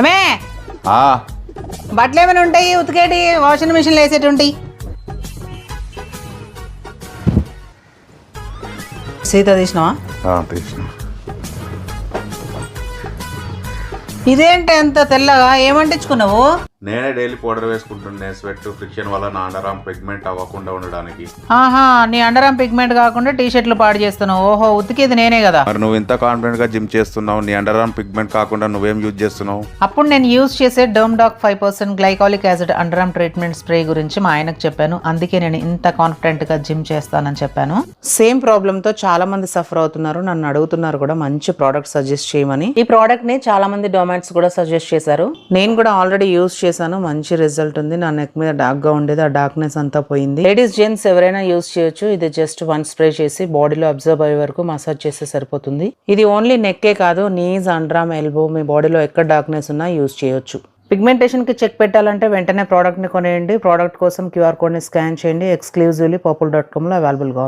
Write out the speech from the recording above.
మే బట్టలు ఏమైనా ఉంటాయి ఉతికేటి వాషింగ్ మిషన్లో వేసేటి ఉంటాయి. సీత తీసినావా? తీసిన. ఇదేంటి ఎంత తెల్లగా ఏమంటించుకున్నావు? నేనే డైలీ పౌడర్ వేసుకుంటుండే స్వెట్ ఫ్రిక్షన్ వల్ల నా అండర్ ఆర్మ్ పిగ్మెంట్ అవ్వకుండా ఉండడానికి. ఆహా, నీ అండర్ ఆర్మ్ పిగ్మెంట్ కాకుండా టీ షర్ట్లు పాడు చేస్తున్నావు. ఓహో, ఉతికేది నేనే కదా. మరి నువ్వు ఇంత కాన్ఫిడెంట్ గా జిమ్ చేస్తున్నావు, నీ అండర్ ఆర్మ్ పిగ్మెంట్ కాకుండా నువ్వేం యూజ్ చేస్తున్నావు? అప్పుడు నేను యూజ్ చేసే డర్మ్డాక్ 5% glycolic acid under arm treatment spray గురించి మా ఆయనకు చెప్పాను. అందుకే నేను ఇంత కాన్ఫిడెంట్ గా జిమ్ చేస్తానని చెప్పాను. సేమ్ ప్రాబ్లమ్ తో చాలా మంది సఫర్ అవుతున్నారు, నన్ను అడుగుతున్నారు కూడా మంచి ప్రోడక్ట్ సజెస్ట్ చేయమని. ఈ ప్రోడక్ట్ ని చాలా మంది డొమాట్స్ కూడా సజెస్ట్ చేశారు. నేను కూడా ఆల్రెడీ యూజ్ చేశాను, మంచి రిజల్ట్ ఉంది. నా నెక్ మీద డార్క్ గా ఉండేది, ఆ డార్క్నెస్ అంతా పోయింది. లేడీస్ జెంట్స్ ఎవరైనా యూజ్ చేయొచ్చు. ఇది జస్ట్ వన్ స్ప్రే చేసి బాడీలో అబ్జర్వ్ అయ్యే వరకు మసాజ్ చేస్తే సరిపోతుంది. ఇది ఓన్లీ నెక్కే కాదు, నీస్, అండర్ ఆర్మ్, ఎల్బో, మీ బాడీలో ఎక్కడ డార్క్నెస్ ఉన్నా యూజ్ చేయొచ్చు. పిగ్మెంటేషన్ కి చెక్ పెట్టాలంటే వెంటనే ప్రోడక్ట్ ని కొనేయండి. ప్రోడక్ట్ కోసం QR కోడ్ ని స్కాన్ చేయండి. ఎక్స్క్లూజివ్లీ purple.com లో అవైలబుల్ గా